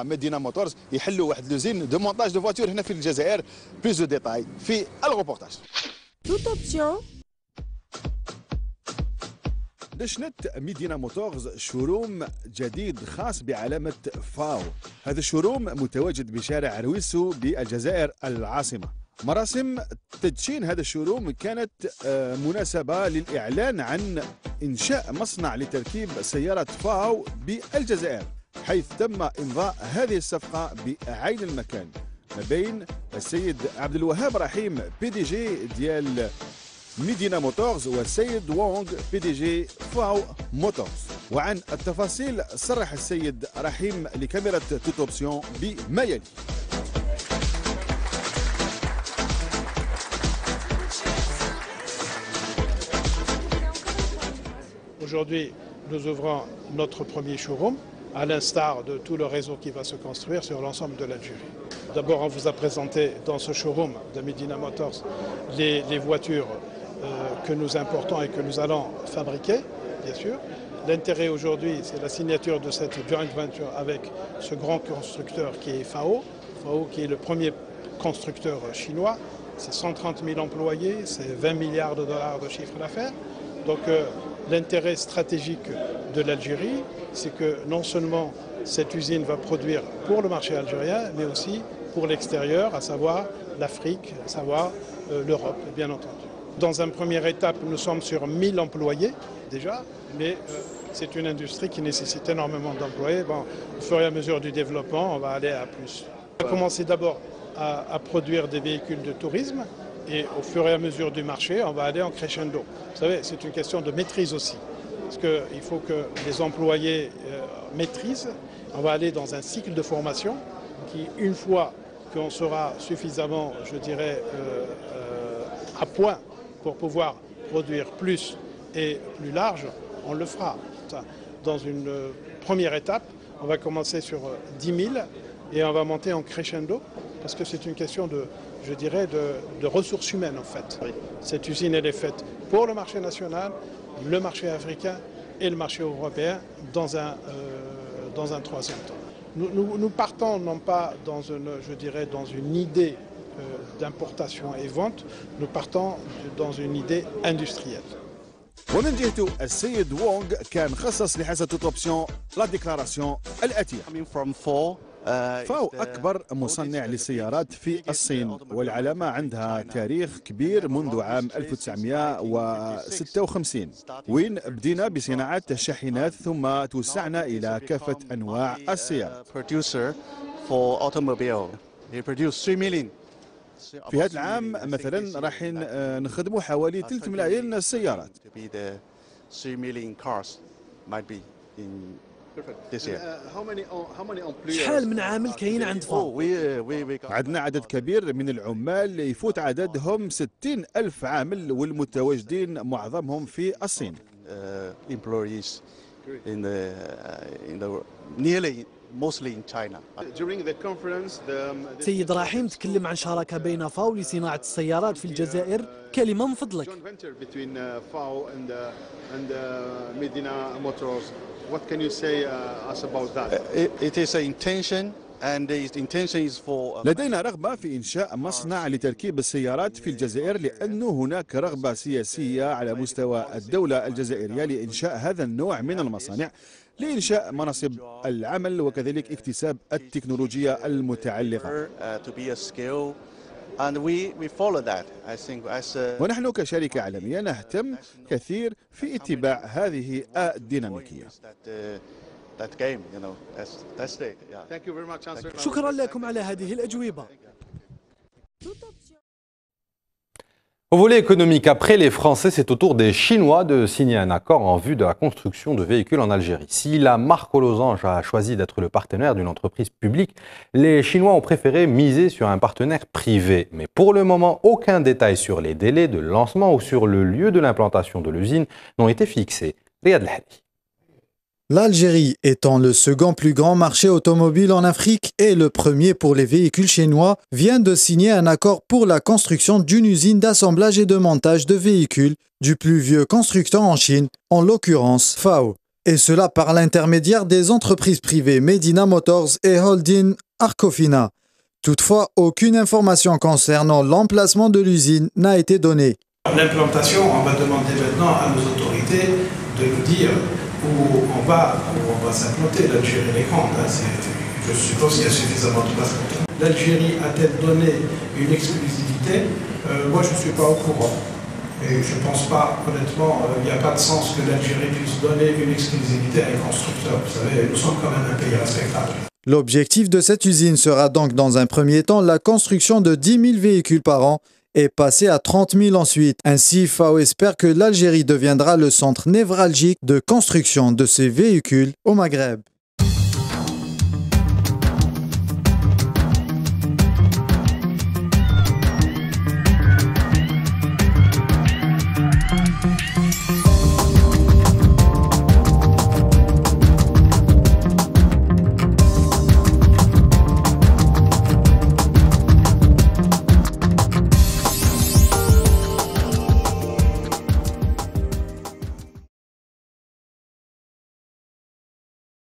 مع مدينه موتورز يحلوا واحد لوزين دو مونتاج دو فواتور هنا في الجزائر. بلوز دو ديتاي في الروبورتاج. توت اوبسيون. دشنت مدينة موتورز شوروم جديد خاص بعلامة فاو. هذا الشوروم متواجد بشارع رويسو بالجزائر العاصمة. مراسم تدشين هذا الشوروم كانت مناسبة للإعلان عن إنشاء مصنع لتركيب سيارة فاو بالجزائر، حيث تم إمضاء هذه الصفقة بعين المكان ما بين السيد عبد الوهاب رحيم PDG ديال مدينة موتورز والسيد وونغ PDG فاو موتورز. وعن التفاصيل صرح السيد رحيم لكاميرا توت اوبسيون بما يلي. Aujourd'hui, nous ouvrons notre premier showroom, à l'instar de tout le réseau qui va se construire sur l'ensemble de l'Algérie. D'abord, on vous a présenté dans ce showroom de Medina Motors les voitures que nous importons et que nous allons fabriquer, bien sûr. L'intérêt aujourd'hui, c'est la signature de cette joint venture avec ce grand constructeur qui est FAO. FAO qui est le premier constructeur chinois. C'est 130 000 employés, c'est 20 milliards de dollars de chiffre d'affaires. Donc l'intérêt stratégique de l'Algérie, c'est que non seulement cette usine va produire pour le marché algérien, mais aussi pour l'extérieur, à savoir l'Afrique, à savoir l'Europe, bien entendu. Dans une première étape, nous sommes sur 1000 employés déjà, mais c'est une industrie qui nécessite énormément d'employés. Bon, au fur et à mesure du développement, on va aller à plus. On va commencer d'abord à produire des véhicules de tourisme et au fur et à mesure du marché, on va aller en crescendo. Vous savez, c'est une question de maîtrise aussi, parce qu'il faut que les employés maîtrisent. On va aller dans un cycle de formation qui, une fois qu'on sera suffisamment, je dirais, à point pour pouvoir produire plus et plus large, on le fera. Dans une première étape, on va commencer sur 10 000 et on va monter en crescendo parce que c'est une question de, je dirais, de ressources humaines en fait. Cette usine, elle est faite pour le marché national, le marché africain et le marché européen dans un troisième temps. Nous partons non pas dans une idée d'importation et vente, nous partons dans une idée industrielle. ومن جهته السيد وونغ كان خصص لحاسة توت اوبسيون لا ديكلاراسيون الآتية. فاو أكبر مصنع للسيارات في الصين، والعلامة عندها تاريخ كبير منذ عام 1956، وين بدينا بصناعة الشاحنات ثم توسعنا إلى كافة أنواع السيارات. في هذا العام مثلا راح نخدموا حوالي 3 ملايين سيارات. شحال من عامل كاين عند فاو؟ عندنا عدد كبير من العمال يفوت عددهم 60,000 عامل، والمتواجدين معظمهم في الصين. سيد رحيم تكلم عن شراكة بين فاو لصناعة السيارات في الجزائر، كلمة من فضلك. What can you say us about that? It is an intention, and the intention is for. لدينا رغبة في إنشاء مصنع لتركيب السيارات في الجزائر، لأن هناك رغبة سياسية على مستوى الدولة الجزائرية لإنشاء هذا النوع من المصانع، لإنشاء مناصب العمل وكذلك اكتساب التكنولوجيا المتعلقة. ونحن كشركة عالمية نهتم كثير في اتباع هذه الديناميكية. شكرا لكم على هذه الأجوبة. Au volet économique, après les Français, c'est au tour des Chinois de signer un accord en vue de la construction de véhicules en Algérie. Si la marque aux losanges a choisi d'être le partenaire d'une entreprise publique, les Chinois ont préféré miser sur un partenaire privé. Mais pour le moment, aucun détail sur les délais de lancement ou sur le lieu de l'implantation de l'usine n'ont été fixés. Riyad El-Hadi. L'Algérie étant le second plus grand marché automobile en Afrique et le premier pour les véhicules chinois, vient de signer un accord pour la construction d'une usine d'assemblage et de montage de véhicules du plus vieux constructeur en Chine, en l'occurrence FAO. et cela par l'intermédiaire des entreprises privées Medina Motors et Holding Arcofina. Toutefois, aucune information concernant l'emplacement de l'usine n'a été donnée. L'implantation, on va demander maintenant à nos autorités de nous dire où on va s'implanter. L'Algérie est grande, hein, je suppose qu'il y a suffisamment de place. L'Algérie a-t-elle donné une exclusivité? Moi, je ne suis pas au courant. Et je ne pense pas, honnêtement, il n'y a pas de sens que l'Algérie puisse donner une exclusivité à un constructeur. Vous savez, nous sommes quand même un pays respectable. L'objectif de cette usine sera donc dans un premier temps la construction de 10 000 véhicules par an et passer à 30 000 ensuite. Ainsi, FAO espère que l'Algérie deviendra le centre névralgique de construction de ces véhicules au Maghreb.